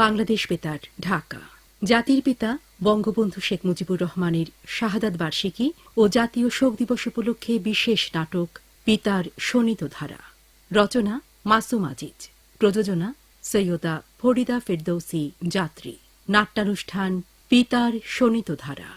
বাংলাদেশ বেতার, ঢাকা। জাতির পিতা বঙ্গবন্ধু শেখ মুজিবুর রহমানের শাহাদাত বার্ষিকী ও জাতীয় শোক দিবস উপলক্ষে বিশেষ নাটক পিতার শোণিত ধারা। রচনা মাসুম আজিজ। প্রযোজনা সৈয়দা ফরিদা ফেরদৌসী যাত্রী। নাট্যানুষ্ঠান পিতার শোণিত ধারা।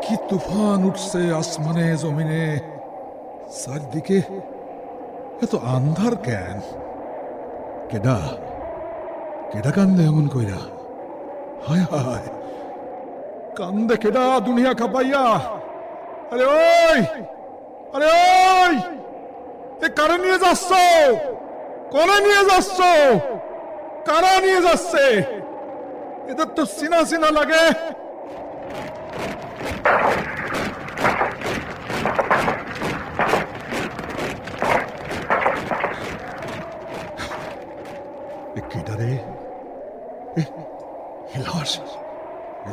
কি তুফান উঠছে আসমানে জমিনে, চারদিকে এত আন্ধার কেন? কেডা কেডা কান্দে এমন কইরা? হায় হায়, কান্দে কেডা দুনিয়া কাঁপাইয়া? আরে ওই, আরে ওই, এ কারে নিয়ে যাচ্ছ? কোনে নিয়ে যাচ্ছ? কারা নিয়ে যাচ্ছে? এদের তো চিনা চিনা লাগে।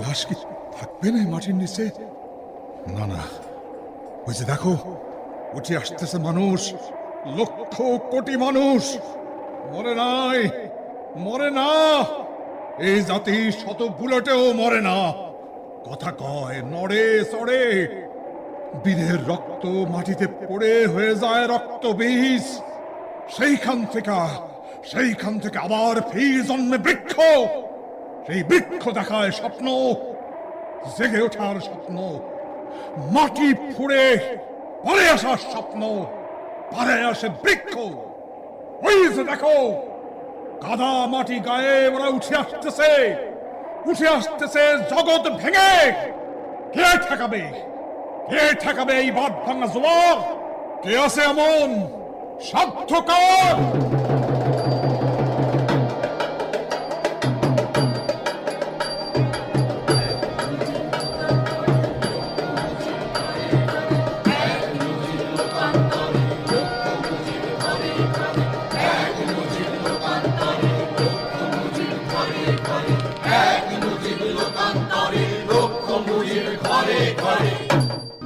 লাশ কি থাকবে না মাটির নিচে? না না, ওই যে দেখো, উঠে আসতেছে মানুষ, লক্ষ কোটি মানুষ। মরে নাই, মরে না, এই জাতি শত বুলেটেও মরে না। কথা কয়, নড়ে চড়ে। বীরের রক্ত মাটিতে পড়ে হয়ে যায় রক্ত বীজ। সেইখান থেকে আবার ফির জন্মে বৃক্ষ। সেই বৃক্ষ দেখায় স্বপ্ন, জেগে ওঠার স্বপ্ন, মাটি ফুঁড়ে পরে আসার স্বপ্ন, পারে আসে বৃক্ষ। ওই যে দেখো, কাদা মাটি গায়ে ওরা উঠে আসতেছে জগৎ ভেঙে। কে ঠেকাবে এই বাঁধ ভাঙা জোয়ার? কে আছে এমন সাধ্যকার?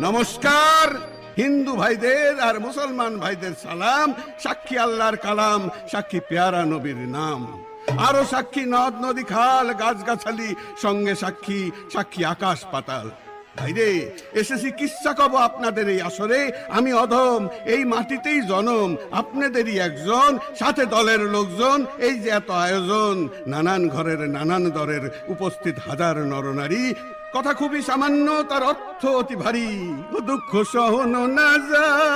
নমস্কার হিন্দু ভাইদের আর মুসলমান ভাইদের সালাম। সাক্ষী আল্লাহর কালাম, সাক্ষী পেয়ারা নবীর নাম, আরো সাক্ষী নদ নদী খাল গাছগাছালি, সঙ্গে সাক্ষী আকাশ পাতাল। ভাইরে, এসেছি কিচ্ছা কব আপনাদের এই আসরে। আমি অধম, এই মাটিতেই জনম, আপনাদেরই একজন, সাথে দলের লোকজন। এই যে এত আয়োজন, নানান ঘরের নানান দরের উপস্থিত হাজার নরনারী। কথা খুবই সামান্য, তার অর্থ অতি ভারী। দুঃখ সহন না যায়,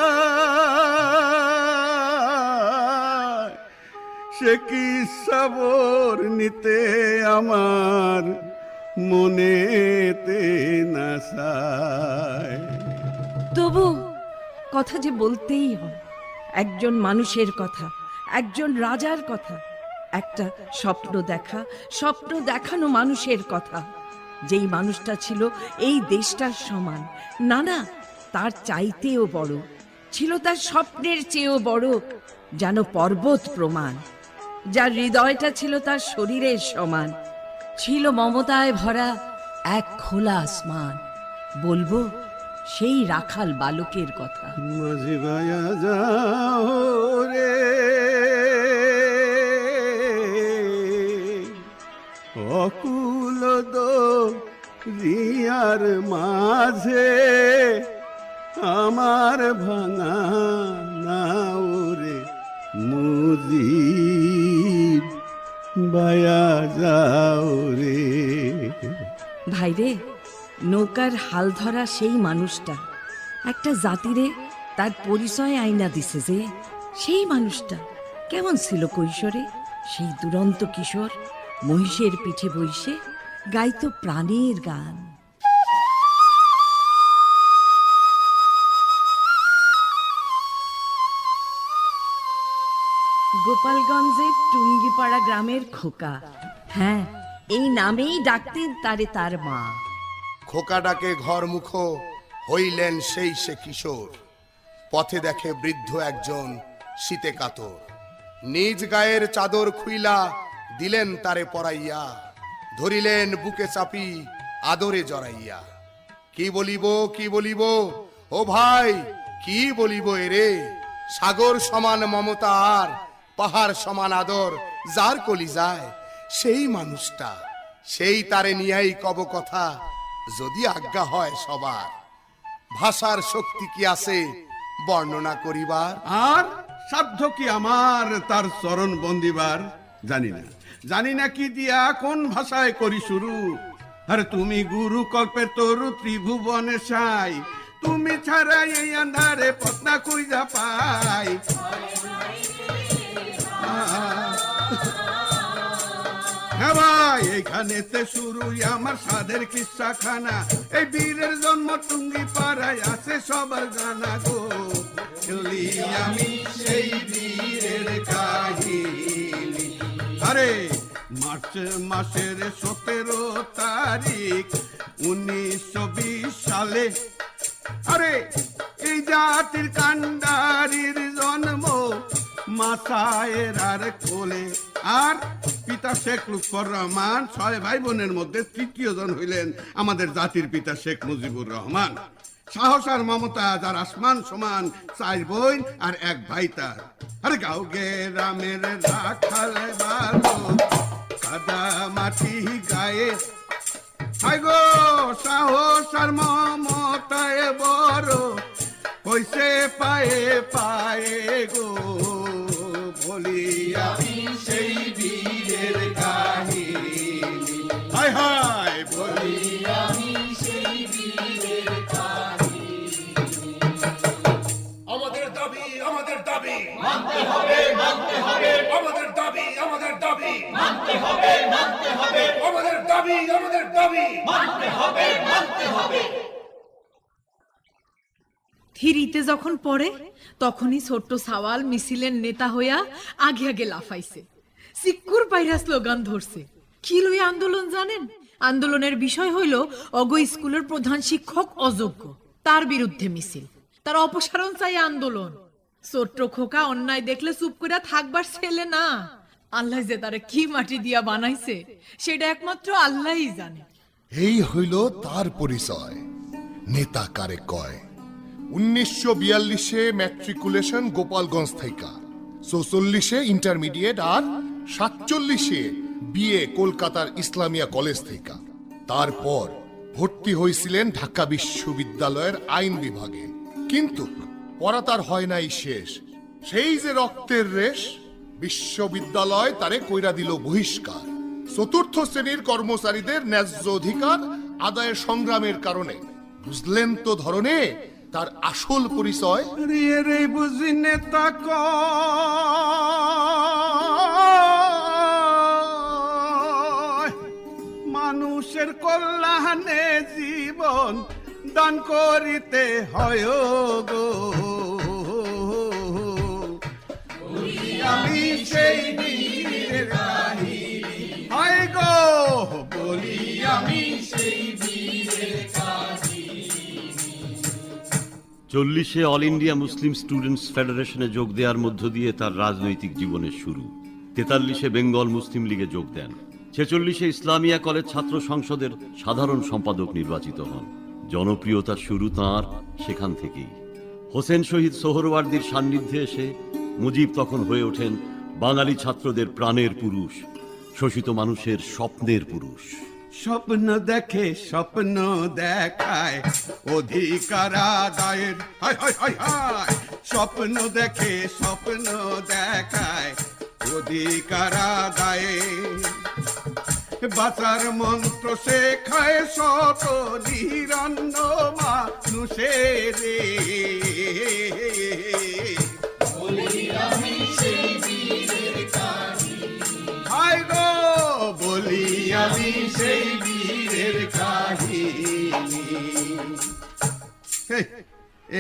সে কি সবর নিতে আমার মনেতে না চায়। তবু কথা যে বলতেই হয়। একজন মানুষের কথা, একজন রাজার কথা, একটা স্বপ্ন দেখানো মানুষের কথা। যেই মানুষটা ছিল এই দেশটার সমান, না তার চাইতেও বড়, ছিল তার স্বপ্নের চেয়েও বড়। যেন পর্বত প্রমাণ, যার হৃদয়টা ছিল তার শরীরের সমান, ছিল মমতায় ভরা এক খোলা আসমান। বলবো সেই রাখাল বালকের কথা। মাঝে ভায়া যাও রে অকুল রিয়ার মাঝে আমার ভাঙা নাও রে মুজিব বায়া যাও রে। ভাইরে, নৌকার হাল ধরা সেই মানুষটা একটা জাতিরে তার পরিচয় আইনা দিছে যে, সেই মানুষটা কেমন ছিল কৈশোরে? সেই দুরন্ত কিশোর মহিষের পিঠে বইসে গাইতো প্রাণের গান। গোপালগঞ্জের টুঙ্গিপাড়া গ্রামের খোকা, হ্যাঁ, এই নামেই ডাকতেন তারে তার মা। খোকা ডাকে ঘর মুখো, হইলেন সেই সে কিশোর। পথে দেখে বৃদ্ধ একজন শীতে কাতর, নিজ গায়ের চাদর খুইলা দিলেন তারে পরাইয়া, ধরিলেন বুকে চাপি আদরে জড়াইয়া। কি বলিব কি বলিব ও ভাই, কি বলিব এরে? সাগর সমান মমতা আর পাহাড় সমান আদর যার কলি যায়, সেই মানুষটা, সেই তারে নিয়াই কব কথা, যদি আজ্ঞা হয় সবার। ভাষার শক্তি কি আছে বর্ণনা করিবার? আর সাধ্য কি আমার তার চরণ বন্দিবার? জানি না কি দিয়া কোন ভাষায় করি শুরু। আরে তুমি গুরু কল্পের তরু ত্রিভুবনে সাই, তুমি ছাড়া এই আন্ধারে পত্না কইরা পাই। হ্যাঁ ভাই, এইখানেতে শুরু আমার সাধের কিস্সা খানা। এই বীরের জন্ম টুঙ্গি পাড়ায় আছে সবার জানা গো। চলি আমি সেই বীরের কাহিনী। আরে মার্চ মাসের 17 তারিখ 1920 সালে, আরে এই জাতির কান্ডারির জন্ম মাসায়ের আর কোলে। আর পিতা শেখ লুৎফর রহমান 6 ভাই বোনের মধ্যে তৃতীয় জন হইলেন আমাদের জাতির পিতা শেখ মুজিবুর রহমান। সাহস আর মমতা যার আসমান সমান, 4 বোন আর 1 ভাই তার। আরে গাঁও গ্রামের রাখাল বালক সাদা মাটি গায়ে, হাই গো সাহস আর মমতায় বড় হইছে পায়ে পায়ে গো। বলি আমি সেই বীরের কাহিনী, হায় হায় বলি আমি সেই বীরের কাহিনী। আমাদের দাবি আমাদের দাবি মানতে হবে মানতে হবে, আমাদের দাবি আমাদের দাবি মানতে হবে মানতে হবে, আমাদের দাবি আমাদের দাবি মানতে হবে মানতে হবে। থিরিতে যখন পড়ে তখনই ছোট্ট সাওয়াল মিছিলের নেতা হইয়া আগে আগে লাফাইছে, সিক্কুর পাইরা স্লোগান ধরছে। কি লইয়া আন্দোলন জানেন? আন্দোলনের বিষয় হইল অগ স্কুলের প্রধান শিক্ষক অযোগ্য, তার বিরুদ্ধে মিছিল, তার অপসারণ চাই আন্দোলন। ছোট্ট খোকা অন্যায় দেখলে চুপ করে থাকবার ছেলে না। আল্লাহ যে তারে কি মাটি দিয়া বানাইছে সেটা একমাত্র আল্লাহই জানে। এই হইল তার পরিচয়, নেতা কারে কয়। 1942-এ ম্যাট্রিকুলেশন গোপালগঞ্জ থেকে, 44-এ ইন্টারমিডিয়েট আর 47-এ বিএ কলকাতার ইসলামিয়া কলেজ থেকে। তারপর ভর্তি হয়েছিলেন ঢাকা বিশ্ববিদ্যালয়ের আইন বিভাগে। কিন্তু পড়া তার হয় নাই শেষ। সেই যে রক্তের রেশ, বিশ্ববিদ্যালয় তারে কইরা দিল বহিষ্কার। 4র্থ শ্রেণীর কর্মচারীদের ন্যায্য অধিকার আদায়ের সংগ্রামের কারণে। বুঝলেন তো ধরনে তার আসল পরিচয়? রে রে বুঝি নেতা কয়, মানুষের কল্যাণে জীবন দান করিতে হয় গো। আমি সেই বীরের কাহিনী, হয় গো বলি আমি সেই বীরের কাহিনী। চল্লিশে অল ইন্ডিয়া মুসলিম স্টুডেন্টস ফেডারেশনে যোগ দেওয়ার মধ্য দিয়ে তার রাজনৈতিক জীবনের শুরু। 43-এ বেঙ্গল মুসলিম লীগে যোগ দেন। 46-এ ইসলামিয়া কলেজ ছাত্র সংসদের সাধারণ সম্পাদক নির্বাচিত হন। জনপ্রিয়তার শুরু তাঁর সেখান থেকেই। হোসেন শহীদ সোহরওয়ার্দীর সান্নিধ্যে এসে মুজিব তখন হয়ে ওঠেন বাঙালি ছাত্রদের প্রাণের পুরুষ, শোষিত মানুষের স্বপ্নের পুরুষ। স্বপ্ন দেখে স্বপ্ন দেখায় অধিকার আদায়ের, হায় হায় হায় হায়। স্বপ্ন দেখে স্বপ্ন দেখায় অধিকার আদায়ের, বাঁচার মন্ত্র শেখায় শত নিরন্ন মানুষের। হায় গো বলি আমি সেই বীরের কাহিনী।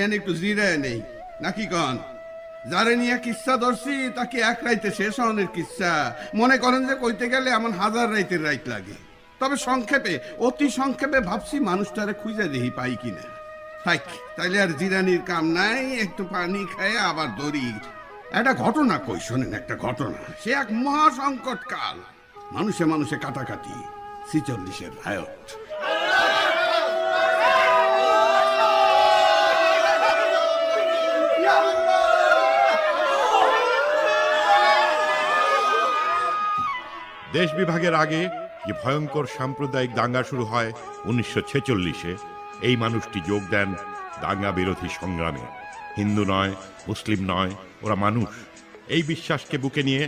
এন একটু জিরায় নেই নাকি কন? যারে নিয়ে কিচ্ছা ধরছি তাকে এক রাইতে শেষ হওয়ার কিচ্ছা মনে করেন যে কইতে গেলে এমন হাজার রাইতের রাইত লাগে। তবে সংক্ষেপে, অতি সংক্ষেপে ভাবছি মানুষটারে খুঁজে দেখি পাই কিনা। থাক, তাইলে আর জিরানির কাম নাই, একটু পানি খায় আবার দড়ি। একটা ঘটনা কই শোনেন, একটা ঘটনা। সে এক মহা সংকট কাল, মানুষে মানুষে কাটাকাটি, 46-এর রায়ট। দেশ বিভাগের আগে যে ভয়ঙ্কর সাম্প্রদায়িক দাঙ্গা শুরু হয় 1946-এ, এই মানুষটি যোগ দেন দাঙ্গা বিরোধী সংগ্রামে। হিন্দু নয়, মুসলিম নয়, ওরা মানুষ। এই বিশ্বাসকে বুকে নিয়ে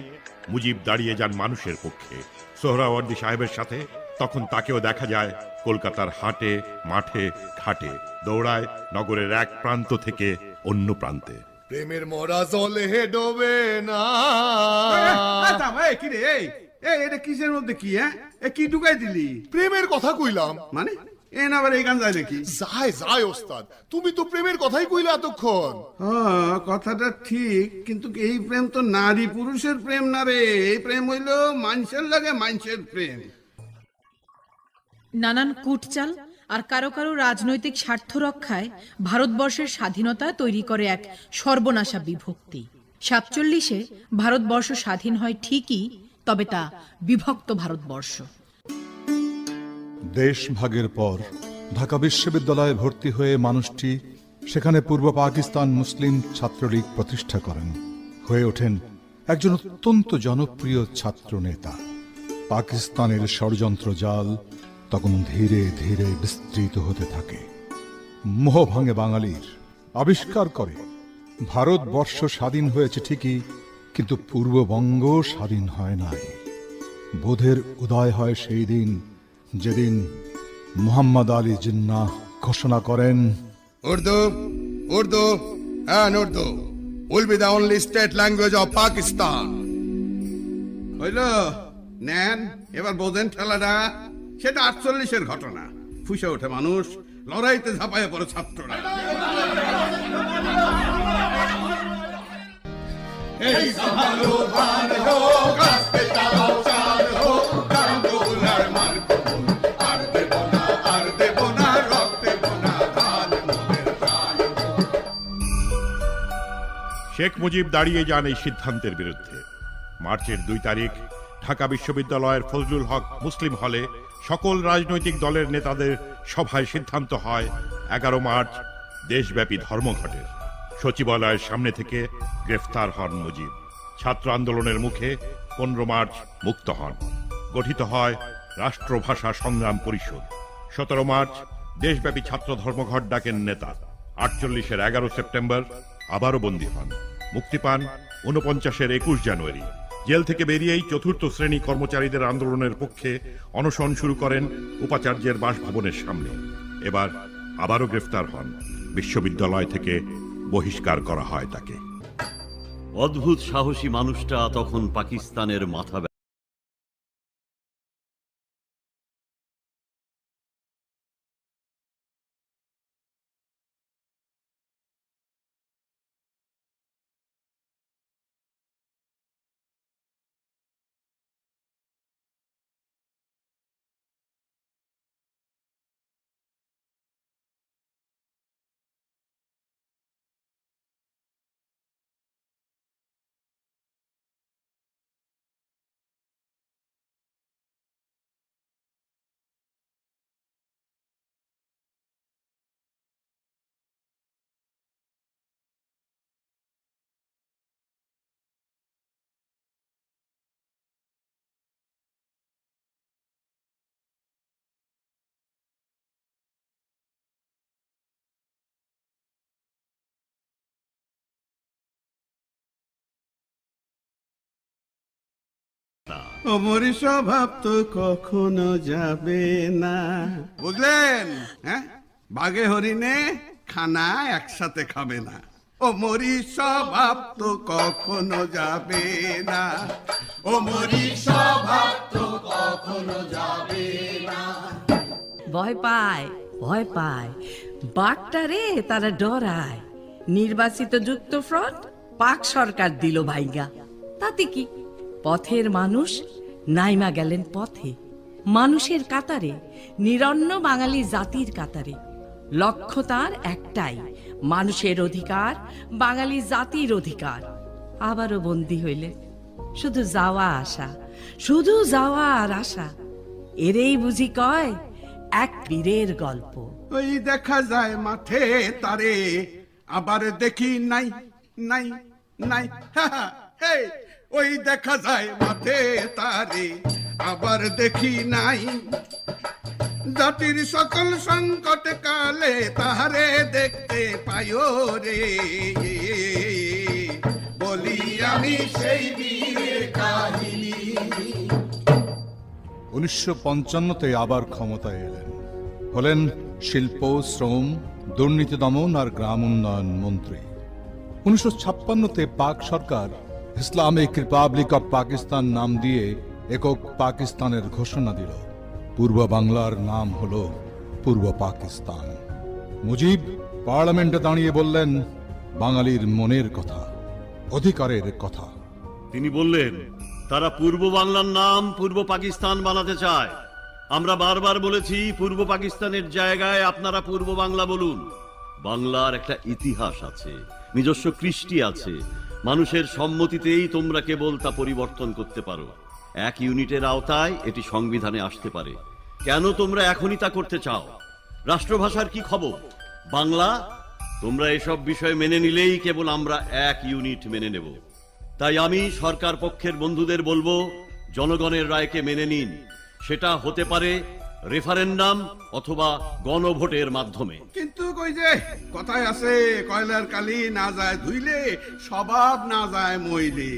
মুজিব দাঁড়িয়ে যান মানুষের পক্ষে। সোহরাওয়ার্দী সাহেবের সাথে তখন তাকেও দেখা যায় কলকাতার হাটে, মাঠে, ঘাটে, দৌড়ায় নগরের এক প্রান্ত থেকে অন্য প্রান্তে। প্রেমের মরা জলে ডোবে না। কি রে এটা কিসের মধ্যে কি? কি ঢুকাই দিলি? প্রেমের কথা কইলাম। মানে আবার এই গান যায় নাকি? যায় ওস্তাদ, তুমি তো প্রেমের কথাই কইলে এতক্ষণ। কথাটা ঠিক, কিন্তু এই প্রেম তো নারী পুরুষের প্রেম না রে। এই প্রেম হইল মানুষের লাগে মানুষের প্রেম। নানান কুটচাল আর কারো কারো রাজনৈতিক স্বার্থ রক্ষায় ভারতবর্ষের স্বাধীনতা তৈরি করে এক সর্বনাশা বিভক্তি। 47-এ ভারতবর্ষ স্বাধীন হয় ঠিকই, তবে তা বিভক্ত ভারতবর্ষ। দেশ ভাগের পর ঢাকা বিশ্ববিদ্যালয়ে ভর্তি হয়ে মানুষটি সেখানে পূর্ব পাকিস্তান মুসলিম ছাত্রলীগ প্রতিষ্ঠা করেন। হয়ে ওঠেন একজন অত্যন্ত জনপ্রিয় ছাত্র নেতা। পাকিস্তানের ষড়যন্ত্র জাল তখন ধীরে ধীরে বিস্তৃত হতে থাকে। মোহ ভাঙে বাঙালির, আবিষ্কার করে ভারতবর্ষ স্বাধীন হয়েছে ঠিকই, কিন্তু পূর্ববঙ্গ স্বাধীন হয় নাই। বোধের উদয় হয় সেই দিন, যেদিন মোহাম্মদ আলী জিন্নাহ ঘোষণা করেন, Urdu Urdu and Urdu will be the only state language of Pakistan. হইল নেন, এবার বোঝেন ঠেলাটা। সেটা 48-এর ঘটনা। ফুসে ওঠে মানুষ, লড়াইতে ঝাঁপায় পড়ে ছাত্ররা। শেখ মুজিব দাঁড়িয়ে যান এই সিদ্ধান্তের বিরুদ্ধে। মার্চের 2 তারিখ ঢাকা বিশ্ববিদ্যালয়ের ফজলুল হক মুসলিম হলে সকল রাজনৈতিক দলের নেতাদের সভায় সিদ্ধান্ত হয় 11 মার্চ দেশব্যাপী ধর্মঘটের। সচিবালয়ের সামনে থেকে গ্রেফতার হন মুজিব। ছাত্র আন্দোলনের মুখে 15 মার্চ মুক্ত হন। গঠিত হয় রাষ্ট্রভাষা সংগ্রাম পরিষদ। 17 মার্চ দেশব্যাপী ছাত্র ধর্মঘট ডাকেন নেতা। 48-এর 11 সেপ্টেম্বর আবারও বন্দী হন। মুক্তি পান 49-এর 21 জানুয়ারি। জেল থেকে বেরিয়েই চতুর্থ শ্রেণী কর্মচারীদের আন্দোলনের পক্ষে অনশন শুরু করেন উপাচার্যের বাসভবনের সামনে। এবার আবারও গ্রেফতার হন। বিশ্ববিদ্যালয় থেকে বহিষ্কার করা হয় তাকে। অদ্ভুত সাহসী মানুষটা তখন পাকিস্তানের মাথা ওমর স্বভাব তো কখনো যাবে না। বুঝলেন? হ্যাঁ, বাঘে হরিণে খানা একসাথে খাবে না। ওমরি স্বভাব তো কখনো যাবে না। ওমরি স্বভাব তো কখনো যাবে না। ভয় পায়, ভয় পায়, বাঘটারে তারা ডরায়। নির্বাচিত যুক্তফ্রন্ট পাক সরকার দিল ভাইগা, তাতে কি? পথের মানুষ নাইমা গেলেন পথে, মানুষের কাতারে, নিরন্ন বাঙালি জাতির কাতারে। লক্ষ্য তার একটাই, মানুষের অধিকার, বাঙালি জাতির অধিকার। আবারও বন্দী হইলেন, শুধু যাওয়া আসা, শুধু যাওয়া আর আসা। এরেই বুঝি কয় এক বীরের গল্প। ওই দেখা যায় মাঠে তারে, আবার দেখি নাই নাই নাই। হে, ওই দেখা যায় মাঠে তারে, আবার দেখি নাই। জাতির সকল সংকট কালে তাহারে দেখতে পাইও রে, বলি আমি সেই বীরের কাহিনী। 1955-তে আবার ক্ষমতায় এলেন, হলেন শিল্প, শ্রম, দুর্নীতি দমন আর গ্রাম উন্নয়ন মন্ত্রী। 1956-তে পাক সরকার ইসলামিক রিপাবলিক অব পাকিস্তান নাম দিয়ে একক পাকিস্তানের ঘোষণা দিল। পূর্ব বাংলার নাম হল পূর্ব পাকিস্তান। মুজিব পার্লামেন্টে দাঁড়িয়ে বললেন বাঙালির মনের কথা, অধিকারের কথা। তিনি বললেন তারা পূর্ব বাংলার নাম পূর্ব পাকিস্তান বানাতে চায়। আমরা বারবার বলেছি পূর্ব পাকিস্তানের জায়গায় আপনারা পূর্ব বাংলা বলুন। বাংলার একটা ইতিহাস আছে, নিজস্ব কৃষ্টি আছে। মানুষের সম্মতিতেই তোমরা কেবল তা পরিবর্তন করতে পারো। এক ইউনিটের আওতায় এটি সংবিধানে আসতে পারে। কেন তোমরা এখনই তা করতে চাও? রাষ্ট্রভাষার কি খবর? বাংলা। তোমরা এসব বিষয় মেনে নিলেই কেবল আমরা এক ইউনিট মেনে নেব। তাই আমি সরকার পক্ষের বন্ধুদের বলবো, জনগণের রায়কে মেনে নিন। সেটা হতে পারে রেফারেন্ডাম অথবা গণভোটের মাধ্যমে। কিন্তু ওই যে কথায় আছে, কয়লার কালি না যায় ধুইলে, স্বভাব না যায় মইলে।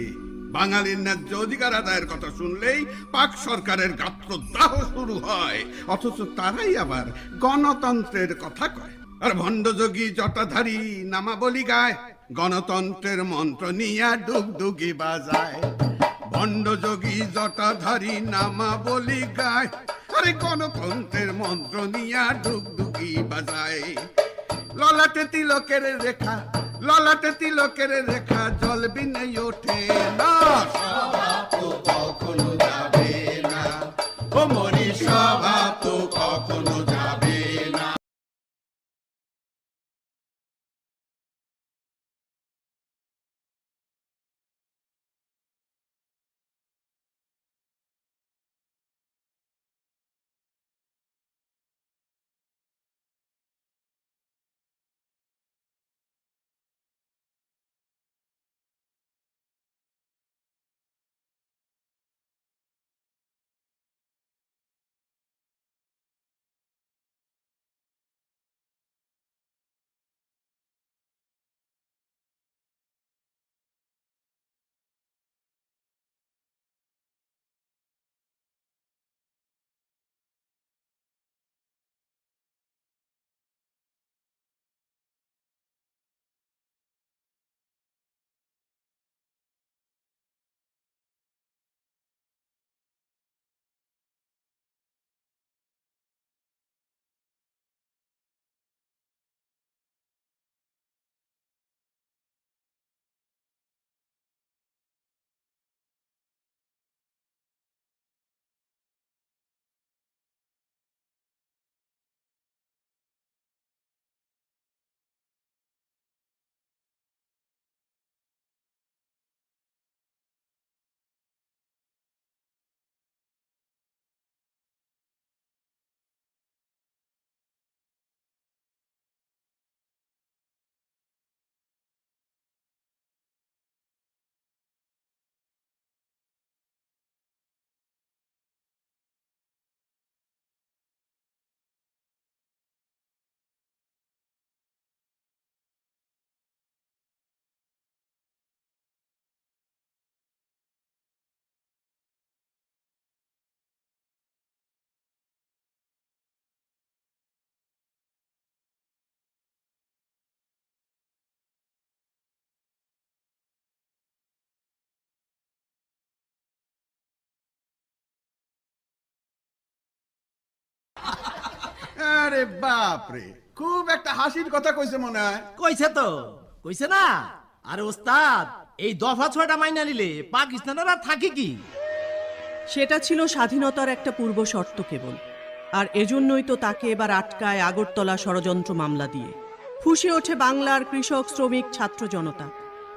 বাঙালির ন্যায্য অধিকার আদায়ের কথা শুনলেই পাক সরকারের গাত্রদাহ শুরু হয়, অথচ তারাই আবার গণতন্ত্রের কথা কয়। আর ভণ্ডযোগী জটাধারী নামাবলি গায়, গণতন্ত্রের মন্ত্র নিয়া ডুগডুগি বাজায়। ভণ্ডযোগী জটাধারী নামাবলি গায়, আরে গণতন্ত্রের মন্ত্র নিয়া ডুগডুগি বাজায়। ললাটে তিলকের রেখা, ললাটে তিলকের রেখা, জল বিনে ওঠে না। স্বভাব তো কখনো যাবে না, ও মরি স্বভাব তো কখনো যাবে না। আরে বাপ রে, খুব একটা হাসির কথা কইছে মনে হয়। কইছে তো, কইছে না? আরে ওস্তাদ, এই দফা 6টা মাইনা নিলে পাকিস্তানের আর থাকে কি? সেটা ছিল স্বাধীনতার একটা পূর্ব শর্ত কেবল, আর এজন্যই তো তাকে এবার আটকায় আগরতলা ষড়যন্ত্র মামলা দিয়ে। ফুঁসে ওঠে বাংলার কৃষক, শ্রমিক, ছাত্র জনতা।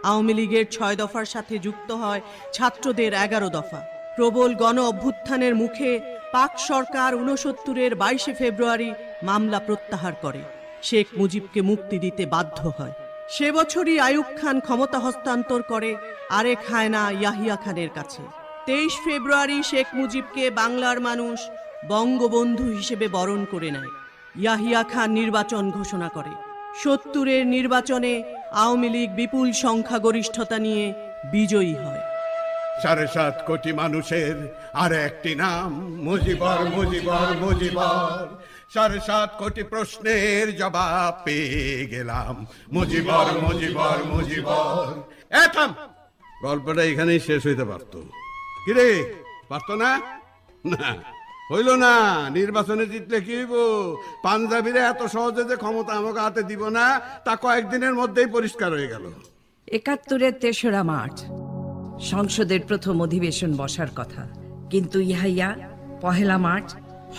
আওয়ামী লীগের 6 দফার সাথে যুক্ত হয় ছাত্রদের 11 দফা। প্রবল গণ অভ্যুত্থানের মুখে পাক সরকার 69-এর 22 ফেব্রুয়ারি মামলা প্রত্যাহার করে, শেখ মুজিবকে মুক্তি দিতে বাধ্য হয়। সে বছরই আইয়ুব খান ক্ষমতা হস্তান্তর করে আরেক হায়না ইয়াহিয়া খানের কাছে। 23 ফেব্রুয়ারি শেখ মুজিবকে বাংলার মানুষ বঙ্গবন্ধু হিসেবে বরণ করে নেয়। ইয়াহিয়া খান নির্বাচন ঘোষণা করে। 70-এর নির্বাচনে আওয়ামী লীগ বিপুল সংখ্যাগরিষ্ঠতা নিয়ে বিজয়ী হয়। 7.5 কোটি মানুষের আর একটি নাম, মুজিবর মুজিবর মুজিবর। 7.5 কোটি প্রশ্নের জবাব পেয়ে গেলাম, মুজিবর মুজিবর মুজিবর। থাম, গল্পটা এখানেই শেষ হইতে পারতো। কিরে, পারতো না? না, হইল না। নির্বাচনে জিতলে কি হইব? পাঞ্জাবিরা এত সহজে যে ক্ষমতা আমাকে হাতে দিব না, তা কয়েকদিনের মধ্যেই পরিষ্কার হয়ে গেল। 71-এর 3রা মার্চ সংসদের প্রথম অধিবেশন বসার কথা, কিন্তু ইহাইয়া 1 মার্চ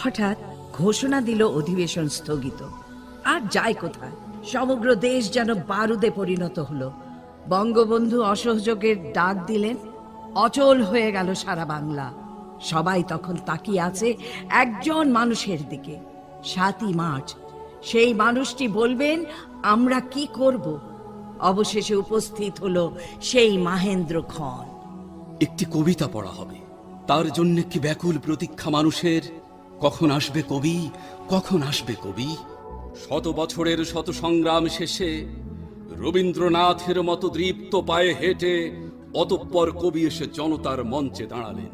হঠাৎ ঘোষণা দিল অধিবেশন স্থগিত। আর যায় কোথায়? সমগ্র দেশ যেন বারুদে পরিণত হলো। বঙ্গবন্ধু অসহযোগের ডাক দিলেন, অচল হয়ে গেল সারা বাংলা। সবাই তখন তাকিয়ে আছে একজন মানুষের দিকে, 7ই মার্চ। সেই মানুষটি বলবেন আমরা কি করব। অবশেষে উপস্থিত হলো সেই মাহেন্দ্র খন। একটি কবিতা পড়া হবে, তার জন্য কি ব্যাকুল প্রতীক্ষা মানুষের। কখন আসবে কবি, কখন আসবে কবি। 100 বছরের শত সংগ্রাম শেষে রবীন্দ্রনাথের মতো দৃপ্ত পায়ে হেঁটে অতঃপর কবি এসে জনতার মঞ্চে দাঁড়ালেন।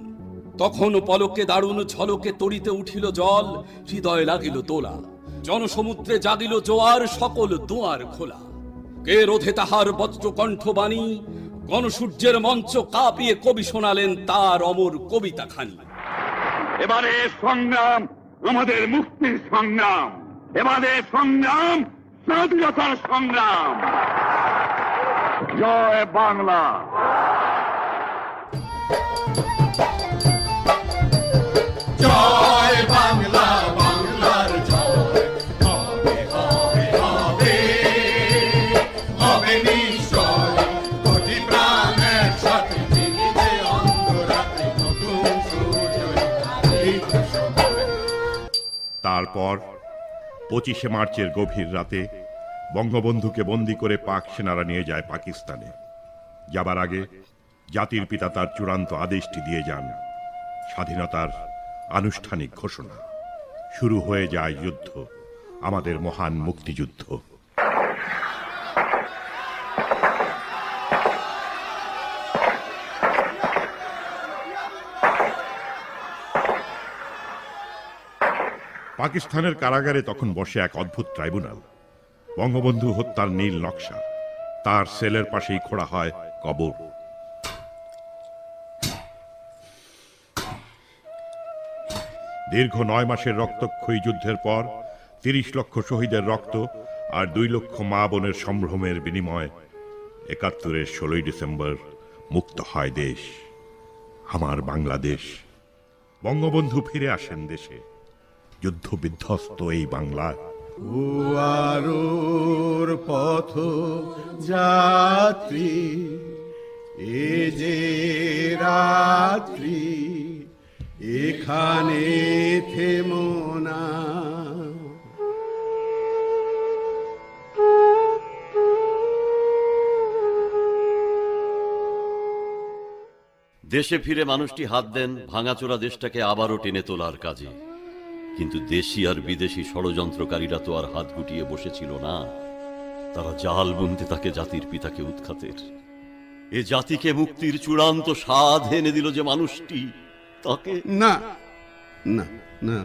তখন পলকে দারুণ ঝলকে তড়িতে উঠিল জল, হৃদয় লাগিল দোলা। জনসমুদ্রে জাগিল জোয়ার, সকল দুয়ার খোলা। কে রোধে তাহার বজ্র কণ্ঠবাণী, গণসূর্যের মঞ্চ কাঁপিয়ে কবি শোনালেন তার অমর কবিতা খানি। এবারে সংগ্রাম আমাদের মুক্তির সংগ্রাম, এবারে সংগ্রাম স্বাধীনতার সংগ্রাম। জয় বাংলা। জয় বাংলা, বাংলার জয়। হবে হবে হবে, হবে নিশ্চয়। কোটি প্রাণ একসাথে জেগেছে অন্ধরাতে, নতুন সূর্য আলোকিত সময়। তারপর 25শে মার্চের গভীর রাতে বঙ্গবন্ধুকে বন্দী করে পাক সেনারা নিয়ে যায় পাকিস্তানে। যাবার আগে জাতির পিতা তার চূড়ান্ত আদেশটি দিয়ে যান, স্বাধীনতার আনুষ্ঠানিক ঘোষণা। শুরু হয়ে যায় যুদ্ধ, আমাদের মহান মুক্তিযুদ্ধ। পাকিস্তানের কারাগারে তখন বসে এক অদ্ভুত ট্রাইব্যুনাল। বঙ্গবন্ধু হত্যার নীল নকশা, তার সেলের পাশেই খোঁড়া হয় কবর। দীর্ঘ 9 মাসের রক্তক্ষয়ী যুদ্ধের পর 30 লক্ষ শহীদের রক্ত আর 2 লক্ষ মা বোনের সম্ভ্রমের বিনিময় 71-এর 16ই ডিসেম্বর মুক্ত হয় দেশ, আমার বাংলাদেশ। বঙ্গবন্ধু ফিরে আসেন দেশে, যুদ্ধ বিধ্বস্ত এই বাংলায়। দুয়ারোর পথ যাত্রী, এ যে রাত্রি, এখানে থেমো না। দেশে ফিরে মানুষটি হাত দেন ভাঙাচোরা দেশটাকে আবারও টেনে তোলার কাজে। কিন্তু দেশি আর বিদেশি ষড়যন্ত্রকারীরা তো আর হাত গুটিয়ে বসেছিল না। তারা জাল বুনতে তাকে জাতির পিতাকে উৎখাতের। এ জাতিকে মুক্তির চূড়ান্ত স্বাদ এনে দিল যে মানুষটি, তাকে না না না,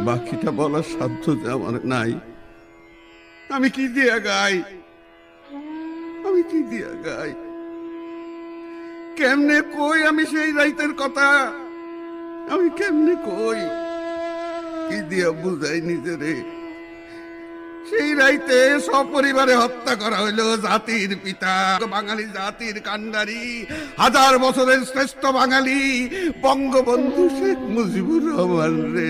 বাকিটা বলার সাধ্য যে আমার নাই। আমি কি দিয়া গাই, আমি কি দিয়া গাই, কেমনে কই আমি সেই রাইতের কথা, আমি কেমনে কই, কি দিয়া বুঝাই নিজেরে। সেই রাইতে সপরিবারে হত্যা করা হইল জাতির পিতা, বাঙালি জাতির কান্ডারি, 1000 বছরের শ্রেষ্ঠ বাঙালি বঙ্গবন্ধু শেখ মুজিবুর রহমান রে।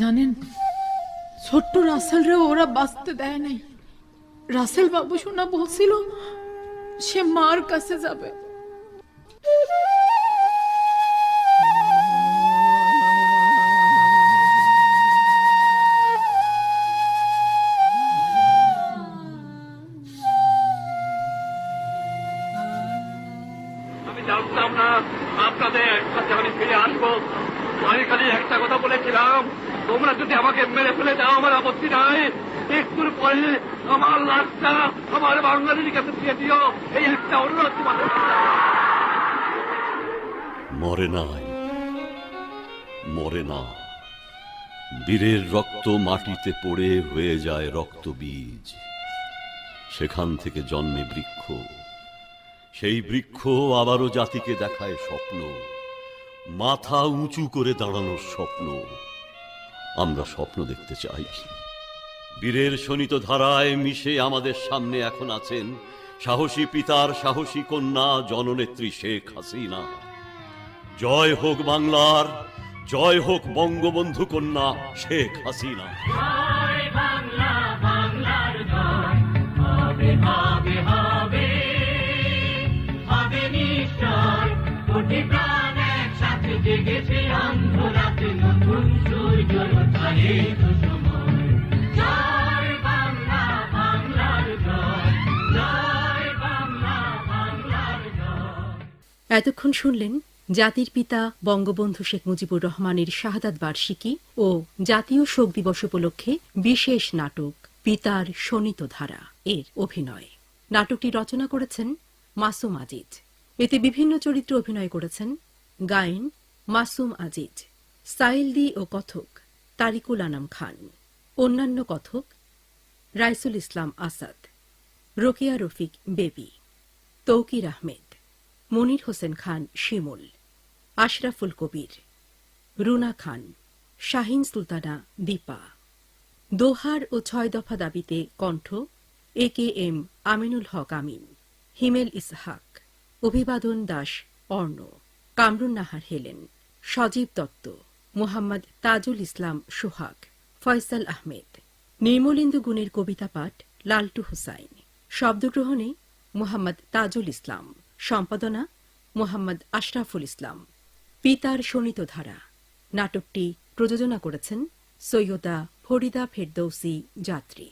জানেন, ছোট্ট রাসেল রে ওরা বাঁচতে দেয় নাই। রাসেল বাবু শোনা বলছিল সে মার কাছে যাবে। আমি জানতাম না আপনাদের সাথে আমি ফিরে আসবো। আমি খালি একটা কথা বলেছিলাম, তোমরা যদি আমাকে মেরে ফেলে দাও আমার আপত্তি নাই, একটুর পরে আমার লাশটা আমার বাঙালির কাছে দিয়ে দিও, এই একটা অনুরোধ তোমাদের। মরে নাই, মরে না। বীরের রক্ত মাটিতে পড়ে হয়ে যায় রক্ত বীজ, সেখান থেকে জন্মে বৃক্ষ। সেই বৃক্ষ আবারও জাতিকে দেখায় স্বপ্ন, মাথা উঁচু করে দাঁড়ানোর স্বপ্ন। আমরা স্বপ্ন দেখতে চাই। বীরের শোণিত ধারায় মিশে আমাদের সামনে এখন আছেন সাহসী পিতার সাহসী কন্যা জননেত্রী শেখ হাসিনা। জয় হোক বাংলার, জয় হোক বঙ্গবন্ধু কন্যা শেখ হাসিনা। জয় বাংলা, বাংলার জয় হবে হবে হবে হবে নিশ্চয়। কোটি প্রাণ একসাথে জেগেছে অন্ধরাতে, নতুন সূর্য ওঠায় দুসময়। জয় বাংলা, বাংলার জয়, জয় বাংলা, বাংলার জয়। এতক্ষণ শুনলেন জাতির পিতা বঙ্গবন্ধু শেখ মুজিবুর রহমানের শাহাদাত বার্ষিকী ও জাতীয় শোক দিবস উপলক্ষে বিশেষ নাটক পিতার শোণিত ধারা এর অভিনয়। নাটকটি রচনা করেছেন মাসুম আজিজ। এতে বিভিন্ন চরিত্রে অভিনয় করেছেন গায়েন মাসুম আজিজ, সাইলদি ও কথক তারিকুল আনাম খান, অন্যান্য কথক রাইসুল ইসলাম আসাদ, রোকেয়া রফিক বেবি, তৌকির আহমেদ, মনির হোসেন খান শিমুল, আশরাফুল কবির, রুনা খান, শাহিন সুলতানা দীপা। দোহার ও 6 দফা দাবিতে কণ্ঠ AKM আমিনুল হক আমিন, হিমেল ইসহাক, অভিবাদন দাস অর্ণ, কামরুন নাহার হেলেন, সজীব দত্ত, মোহাম্মদ তাজুল ইসলাম সোহাগ, ফয়সাল আহমেদ। নির্মলেন্দু গুণের কবিতা পাঠ লালটু হুসাইন। শব্দগ্রহণে মোহাম্মদ তাজুল ইসলাম। সম্পাদনা মোহাম্মদ আশরাফুল ইসলাম। পিতার শোণিত ধারা নাটকটি প্রযোজনা করেছেন সৈয়দা ফরিদা ফেরদৌসী যাত্রী।